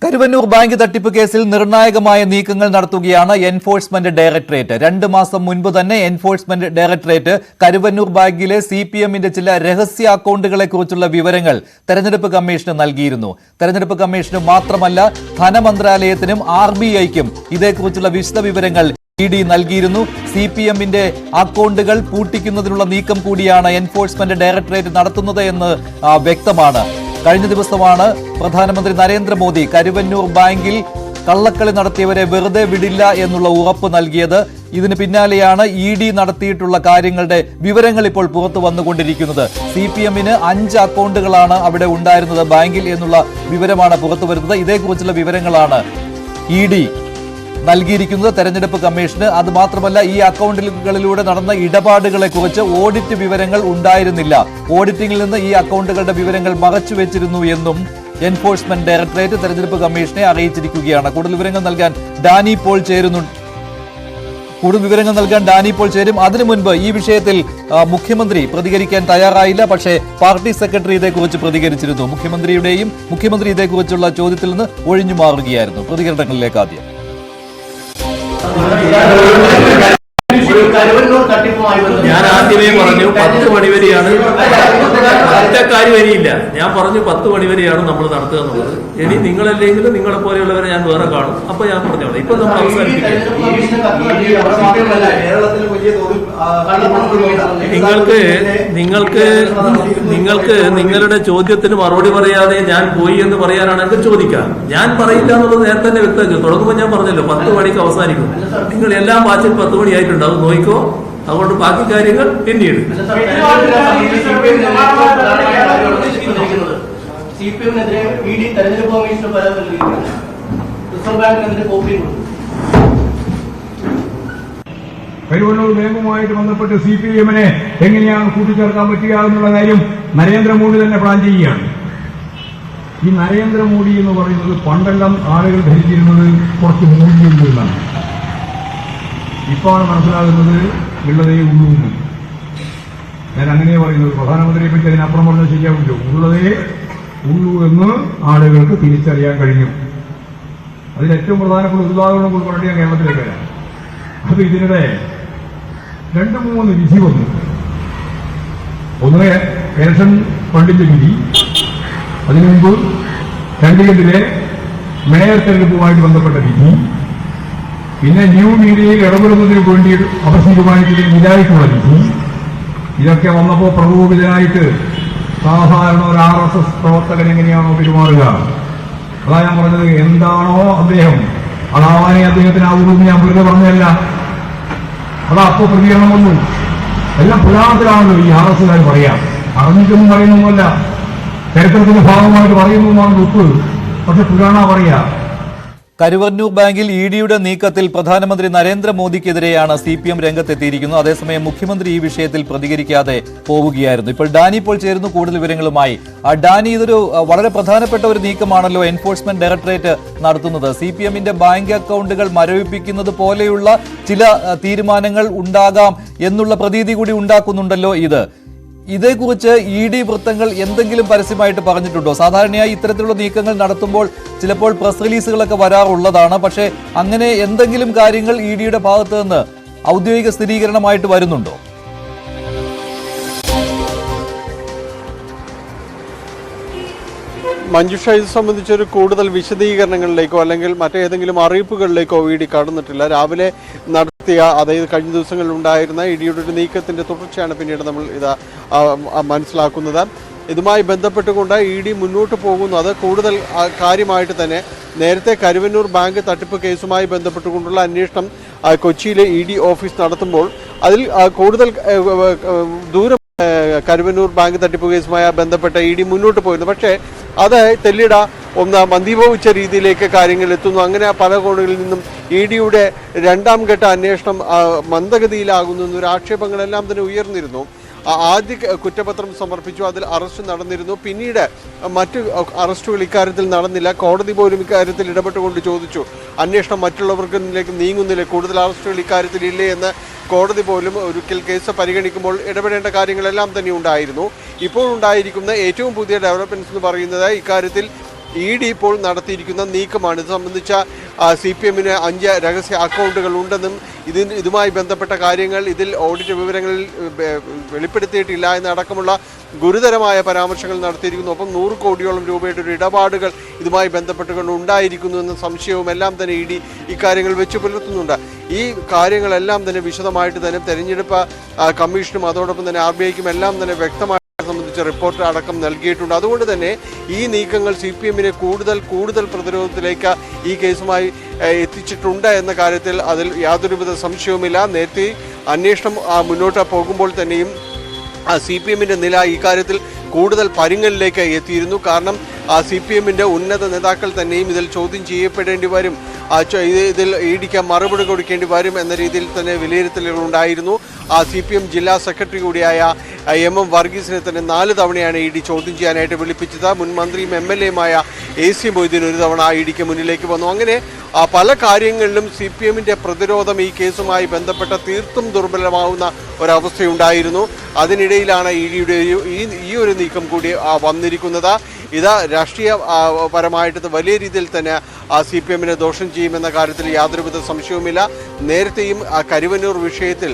Karuvannur bank തട്ടിപ്പ് കേസിൽ നിർണായകമായ നീക്കങ്ങൾ നടത്തുകയാണ് എൻഫോഴ്സ്മെന്റ് ഡയറക്ടറേറ്റ്. 2 മാസം മുൻപ് തന്നെ എൻഫോഴ്സ്മെന്റ് ഡയറക്ടറേറ്റ് കരുവന്നൂർ ബാങ്കിലെ CPMന്റെ ചില രഹസ്യ അക്കൌണ്ടുകളെക്കുറിച്ചുള്ള വിവരങ്ങൾ തെരഞ്ഞെടുപ്പ് കമ്മീഷന് നൽകിയിരുന്നു. തെരഞ്ഞെടുപ്പ് കമ്മീഷന് മാത്രമല്ല ധനമന്ത്രാലയത്തിനും RBIക്കും ഇതേക്കുറിച്ചുള്ള വിശദവിവരങ്ങൾ ED നൽകിയിരുന്നു. CPMന്റെ അക്കൌണ്ടുകൾ പൂട്ടിക്കുന്നതിനുള്ള നീക്കം കൂടിയാണ് എൻഫോഴ്സ്മെന്റ് ഡയറക്ടറേറ്റ് നടത്തുന്നത് എന്ന് വ്യക്തമാണ്. കഴിഞ്ഞ ദിവസമാണ് പ്രധാനമന്ത്രി നരേന്ദ്രമോദി കരുവന്നൂർ ബാങ്കിൽ കള്ളക്കളി നടത്തിയവരെ വെറുതെ വിടില്ല എന്നുള്ള ഉറപ്പ് നൽകിയത്. ഇതിന് പിന്നാലെയാണ് ED നടത്തിയിട്ടുള്ള കാര്യങ്ങളുടെ വിവരങ്ങൾ ഇപ്പോൾ പുറത്തു വന്നുകൊണ്ടിരിക്കുന്നത്. CPMന് 5 അക്കൗണ്ടുകളാണ് അവിടെ ഉണ്ടായിരുന്നത് ബാങ്കിൽ എന്നുള്ള വിവരമാണ് പുറത്തു വരുന്നത്. ഇതേക്കുറിച്ചുള്ള വിവരങ്ങളാണ് ED നൽകിയിരിക്കുന്നത് തെരഞ്ഞെടുപ്പ് കമ്മീഷന്. അത് മാത്രമല്ല, ഈ അക്കൗണ്ടുകളിലൂടെ നടന്ന ഇടപാടുകളെ കുറിച്ച് ഓഡിറ്റ് വിവരങ്ങൾ ഉണ്ടായിരുന്നില്ല. ഓഡിറ്റിംഗിൽ നിന്ന് ഈ അക്കൗണ്ടുകളുടെ വിവരങ്ങൾ മറച്ചുവെച്ചിരുന്നു എന്നും എൻഫോഴ്സ്മെന്റ് ഡയറക്ടറേറ്റ് തെരഞ്ഞെടുപ്പ് കമ്മീഷനെ അറിയിച്ചിരിക്കുകയാണ്. കൂടുതൽ വിവരങ്ങൾ നൽകാൻ ഡാനി പോൾ ചേരും. അതിനു മുൻപ് ഈ വിഷയത്തിൽ മുഖ്യമന്ത്രി പ്രതികരിക്കാൻ തയ്യാറായില്ല. പക്ഷേ പാർട്ടി സെക്രട്ടറി ഇതേക്കുറിച്ച് പ്രതികരിച്ചിരുന്നു. മുഖ്യമന്ത്രി ഇതേക്കുറിച്ചുള്ള ചോദ്യത്തിൽ നിന്ന് ഒഴിഞ്ഞു മാറുകയായിരുന്നു. പ്രതികരണങ്ങളിലേക്ക് ആദ്യം. ഞാൻ ആദ്യമേ പറഞ്ഞു 10 മണി വരെയാണ്, ഒറ്റക്കാര്യം വരിയില്ല. ഞാൻ പറഞ്ഞു 10 മണി വരെയാണ് നമ്മൾ നടത്തുക എന്നുള്ളത്. ഇനി നിങ്ങളല്ലെങ്കിലും നിങ്ങളെ പോലെയുള്ളവരെ ഞാൻ വേറെ കാണും. അപ്പൊ ഞാൻ പറഞ്ഞോളൂ, ഇപ്പൊ നമ്മൾ നിങ്ങൾക്ക് നിങ്ങളുടെ ചോദ്യത്തിന് മറുപടി പറയാതെ ഞാൻ പോയി എന്ന് പറയാനാണെങ്കിൽ ചോദിക്കാം. ഞാൻ പറയില്ല എന്നുള്ളത് നേരത്തെ തന്നെ വ്യക്തമാക്കി. തുടങ്ങുമ്പോൾ ഞാൻ പറഞ്ഞല്ലോ 10 മണിക്ക് അവസാനിക്കും. നിങ്ങൾ എല്ലാം വാച്ചിൽ 10 മണിയായിട്ടുണ്ടാവും, നോക്കിക്കോ. അതുകൊണ്ട് ബാക്കി കാര്യങ്ങൾ പിന്നീട്. കരുവന്നൂർ ബാങ്കുമായിട്ട് ബന്ധപ്പെട്ട് CPMനെ എങ്ങനെയാണ് കൂട്ടിച്ചേർക്കാൻ പറ്റുക എന്നുള്ള കാര്യം നരേന്ദ്രമോദി തന്നെ പ്ലാൻ ചെയ്യുകയാണ്. ഈ നരേന്ദ്രമോദി എന്ന് പറയുന്നത് പണ്ടെല്ലാം ആളുകൾ ധരിച്ചിരുന്നത് കുറച്ച് മൂല്യമുള്ളതാണ്. ഇപ്പോഴാണ് മനസ്സിലാകുന്നത് ഉള്ളതേ ഉള്ളൂ എന്ന്. ഞാൻ അങ്ങനെയേ പറയുന്നത്. പ്രധാനമന്ത്രിയെ പറ്റി അതിനപ്പുറം പറഞ്ഞാൽ ശരിയാവില്ല. ഉള്ളതേ ഉള്ളൂ എന്ന് ആളുകൾക്ക് തിരിച്ചറിയാൻ കഴിഞ്ഞു. അതിലേറ്റവും പ്രധാനപ്പെട്ട ഉദാഹരണം ഉൾപ്പെടെ ഞാൻ കേരളത്തിലേക്ക് വരാം. അത് ഇതിനിടെ 2-3 വിധി വന്നു. ഒന്ന് പെൻഷൻ ഫണ്ടിന്റെ വിധി, അതിനു മുമ്പ് ചണ്ഡീഗഡിലെ മേയർ തെരഞ്ഞെടുപ്പുമായിട്ട് ബന്ധപ്പെട്ട വിധി, പിന്നെ ന്യൂ മീഡിയയിൽ ഇടപെടുന്നതിന് വേണ്ടി അവർ തീരുമാനിച്ചതിന് വിചാരിച്ചുള്ള വിധി. ഇതൊക്കെ വന്നപ്പോൾ പ്രകോപിതനായിട്ട് സാധാരണ ഒരു RSS പ്രവർത്തകൻ എങ്ങനെയാണോ പെരുമാറുക, അതാ ഞാൻ പറഞ്ഞത്. എന്താണോ അദ്ദേഹം അതാവാനേ അദ്ദേഹത്തിനാവുമെന്ന് ഞാൻ വെറുതെ പറഞ്ഞതല്ല. അതാ അപ്പോൾ പ്രതികരണം വന്നു. എല്ലാം പുരാണത്തിലാണല്ലോ ഈ RSSകാർ പറയാം. അറിഞ്ഞിട്ടൊന്നും പറയുന്നൊന്നുമല്ല, ചരിത്രത്തിന്റെ ഭാഗമായിട്ട് പറയുന്നതുമാണ് ഉപ്പ്. പക്ഷെ പുരാണ പറയാ. കരുവന്നൂർ ബാങ്കിൽ EDയുടെ നീക്കത്തിൽ പ്രധാനമന്ത്രി നരേന്ദ്രമോദിക്കെതിരെയാണ് CPM രംഗത്തെത്തിയിരിക്കുന്നത്. അതേസമയം മുഖ്യമന്ത്രി ഈ വിഷയത്തിൽ പ്രതികരിക്കാതെ പോവുകയായിരുന്നു. ഇപ്പോൾ ഡാനി പോൾ ചേരുന്നു കൂടുതൽ വിവരങ്ങളുമായി. ഡാനി, ഇതൊരു വളരെ പ്രധാനപ്പെട്ട ഒരു നീക്കമാണല്ലോ എൻഫോഴ്സ്മെന്റ് ഡയറക്ടറേറ്റ് നടത്തുന്നത്. CPMന്റെ ബാങ്ക് അക്കൗണ്ടുകൾ മരവിപ്പിക്കുന്നത് പോലെയുള്ള ചില തീരുമാനങ്ങൾ ഉണ്ടാകാം എന്നുള്ള പ്രതീതി കൂടി ഉണ്ടാക്കുന്നുണ്ടല്ലോ ഇതേക്കുറിച്ച് ED വൃത്തങ്ങൾ എന്തെങ്കിലും പരസ്യമായിട്ട് പറഞ്ഞിട്ടുണ്ടോ? സാധാരണയായി ഇത്തരത്തിലുള്ള നീക്കങ്ങൾ നടത്തുമ്പോൾ ചിലപ്പോൾ പ്രസ് റിലീസുകളൊക്കെ വരാറുള്ളതാണ്. പക്ഷേ അങ്ങനെ എന്തെങ്കിലും കാര്യങ്ങൾ EDയുടെ ഭാഗത്ത് നിന്ന് ഔദ്യോഗിക സ്ഥിരീകരണമായിട്ട് വരുന്നുണ്ടോ? മഞ്ജുഷ, ഇത് സംബന്ധിച്ചൊരു കൂടുതൽ വിശദീകരണങ്ങളിലേക്കോ അല്ലെങ്കിൽ മറ്റേതെങ്കിലും അറിയിപ്പുകളിലേക്കോ ED കടന്നിട്ടില്ല. രാവിലെ നടത്തിയ, അതായത് കഴിഞ്ഞ ദിവസങ്ങളിൽ ഉണ്ടായിരുന്ന EDയുടെ ഒരു നീക്കത്തിന്റെ തുടർച്ചയാണ് പിന്നീട് നമ്മൾ ഇത് മനസ്സിലാക്കുന്നത്. ഇതുമായി ബന്ധപ്പെട്ടുകൊണ്ട് ED മുന്നോട്ട് പോകുന്നത് കൂടുതൽ കാര്യമായിട്ട് തന്നെ നേരത്തെ കരുവന്നൂർ ബാങ്ക് തട്ടിപ്പ് കേസുമായി ബന്ധപ്പെട്ടുകൊണ്ടുള്ള അന്വേഷണം കൊച്ചിയിലെ ED ഓഫീസ് നടത്തുമ്പോൾ അതിൽ കൂടുതൽ ദൂരം കരുവന്നൂർ ബാങ്ക് തട്ടിപ്പ് കേസുമായി ബന്ധപ്പെട്ട ED മുന്നോട്ട് പോയിരുന്നു. പക്ഷേ അത് തെല്ലിട ഒന്ന് മന്ദീഭവിച്ച രീതിയിലേക്ക് കാര്യങ്ങൾ എത്തുന്നു. അങ്ങനെ പല കോണുകളിൽ നിന്നും EDയുടെ 2ാം ഘട്ട അന്വേഷണം മന്ദഗതിയിലാകുന്നു എന്നൊരു ആക്ഷേപങ്ങളെല്ലാം തന്നെ ഉയർന്നിരുന്നു. ആദ്യ കുറ്റപത്രം സമർപ്പിച്ചു, അതിൽ അറസ്റ്റ് നടന്നിരുന്നു. പിന്നീട് മറ്റ് അറസ്റ്റുകൾ ഇക്കാര്യത്തിൽ നടന്നില്ല. കോടതി പോലും ഇക്കാര്യത്തിൽ ഇടപെട്ടുകൊണ്ട് ചോദിച്ചു, അന്വേഷണം മറ്റുള്ളവർക്കിലേക്ക് നീങ്ങുന്നില്ല, കൂടുതൽ അറസ്റ്റുകൾ ഇക്കാര്യത്തിൽ ഇല്ലേ എന്ന് കോടതി പോലും ഒരിക്കൽ കേസ് പരിഗണിക്കുമ്പോൾ ഇടപെടേണ്ട കാര്യങ്ങളെല്ലാം തന്നെ ഉണ്ടായിരുന്നു. ഇപ്പോൾ ഉണ്ടായിരിക്കുന്ന ഏറ്റവും പുതിയ ഡെവലപ്മെന്റ്സ് എന്ന് പറയുന്നത് ഇക്കാര്യത്തിൽ ED ഇപ്പോൾ നടത്തിയിരിക്കുന്ന നീക്കമാണ്. ഇത് സംബന്ധിച്ച CPM-ന് 5 രഹസ്യ അക്കൗണ്ടുകൾ ഉണ്ടെന്നും ഇതുമായി ബന്ധപ്പെട്ട കാര്യങ്ങൾ ഇതിൽ ഓഡിറ്റ് വിവരങ്ങളിൽ വെളിപ്പെടുത്തിയിട്ടില്ല എന്നടക്കമുള്ള ഗുരുതരമായ പരാമർശങ്ങൾ നടത്തിയിരിക്കുന്നു. ഒപ്പം 100 കോടിയോളം രൂപയുടെ ഒരു ഇടപാടുകൾ ഇതുമായി ബന്ധപ്പെട്ടുകൊണ്ട് ഉണ്ടായിരിക്കുന്നു എന്ന സംശയവും എല്ലാം തന്നെ ED ഇക്കാര്യങ്ങൾ വെച്ച് പുലർത്തുന്നുണ്ട്. ഈ കാര്യങ്ങളെല്ലാം തന്നെ വിശദമായിട്ട് തന്നെ തെരഞ്ഞെടുപ്പ് കമ്മീഷനും അതോടൊപ്പം തന്നെ RBIക്കും എല്ലാം തന്നെ വ്യക്തമായി സംബന്ധിച്ച റിപ്പോർട്ട് അടക്കം നൽകിയിട്ടുണ്ട്. അതുകൊണ്ട് തന്നെ ഈ നീക്കങ്ങൾ CPM-നെ കൂടുതൽ പ്രതിരോധത്തിലേക്ക് ഈ കേസുമായി എത്തിച്ചിട്ടുണ്ട് എന്ന കാര്യത്തിൽ അതിൽ യാതൊരുവിധ സംശയവുമില്ല. നേരത്തെ അന്വേഷണം മുന്നോട്ട് പോകുമ്പോൾ തന്നെയും CPM-ന്റെ നില ഈ കാര്യത്തിൽ കൂടുതൽ പരുങ്ങലിലേക്ക് എത്തിയിരുന്നു. കാരണം CPM-ന്റെ ഉന്നത നേതാക്കൾ തന്നെയും ഇതിൽ ചോദ്യം ചെയ്യപ്പെടേണ്ടി വരും, ഇതിൽ EDക്ക് മറുപടി കൊടുക്കേണ്ടി വരും എന്ന രീതിയിൽ തന്നെ വിലയിരുത്തലുകൾ ഉണ്ടായിരുന്നു. CPM ജില്ലാ സെക്രട്ടറി കൂടിയായ MM വർഗീസിനെ തന്നെ 4 തവണയാണ് ED ചോദ്യം ചെയ്യാനായിട്ട് വിളിപ്പിച്ചത്. മുൻ മന്ത്രിയും MLA-യുമായ AC മൊയ്തീൻ ഒരു തവണ EDക്ക് മുന്നിലേക്ക് വന്നു. അങ്ങനെ പല കാര്യങ്ങളിലും CPM-ന്റെ പ്രതിരോധം ഈ കേസുമായി ബന്ധപ്പെട്ട തീർത്തും ദുർബലമാവുന്ന ഒരവസ്ഥയുണ്ടായിരുന്നു. അതിനിടയിലാണ് EDയുടെ ഈ ഒരു നീക്കം കൂടി വന്നിരിക്കുന്നത്. ഇത് രാഷ്ട്രീയപരമായിട്ട് വലിയ രീതിയിൽ തന്നെ CPM-നെ ദോഷം ചെയ്യുമെന്ന കാര്യത്തിൽ യാതൊരുവിധ സംശയവുമില്ല. നേരത്തെയും കരുവന്നൂർ വിഷയത്തിൽ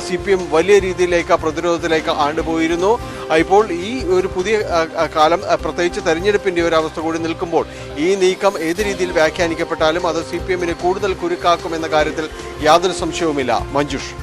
CPM വലിയ രീതിയിലേക്ക് പ്രതിരോധത്തിലേക്ക് ആണ്ടുപോയിരുന്നു. ഇപ്പോൾ ഈ ഒരു പുതിയ കാലം, പ്രത്യേകിച്ച് തെരഞ്ഞെടുപ്പിൻ്റെ ഒരു അവസ്ഥ കൂടി നിൽക്കുമ്പോൾ ഈ നീക്കം ഏത് രീതിയിൽ വ്യാഖ്യാനിക്കപ്പെട്ടാലും അത് CPM-നെ കൂടുതൽ കുരുക്കാക്കുമെന്ന കാര്യത്തിൽ യാതൊരു സംശയവുമില്ല. മഞ്ജുഷ്.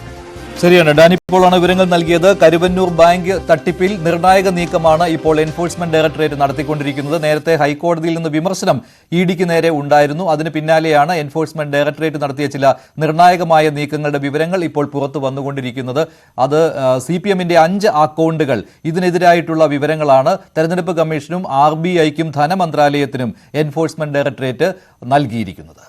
ശരിയാണ്, ഡാനി ഇപ്പോഴാണ് വിവരങ്ങൾ നൽകിയത്. കരുവന്നൂർ ബാങ്ക് തട്ടിപ്പിൽ നിർണായക നീക്കമാണ് ഇപ്പോൾ എൻഫോഴ്സ്മെന്റ് ഡയറക്ടറേറ്റ് നടത്തിക്കൊണ്ടിരിക്കുന്നത്. നേരത്തെ ഹൈക്കോടതിയിൽ നിന്ന് വിമർശനം EDക്ക് നേരെ ഉണ്ടായിരുന്നു. അതിന് പിന്നാലെയാണ് എൻഫോഴ്സ്മെന്റ് ഡയറക്ടറേറ്റ് നടത്തിയ ചില നിർണായകമായ നീക്കങ്ങളുടെ വിവരങ്ങൾ ഇപ്പോൾ പുറത്തു വന്നുകൊണ്ടിരിക്കുന്നത്. അത് CPM-ന്റെ 5 അക്കൗണ്ടുകൾ, ഇതിനെതിരായിട്ടുള്ള വിവരങ്ങളാണ് തെരഞ്ഞെടുപ്പ് കമ്മീഷനും RBIക്കും ധനമന്ത്രാലയത്തിനും എൻഫോഴ്സ്മെന്റ് ഡയറക്ടറേറ്റ് നൽകിയിരിക്കുന്നത്.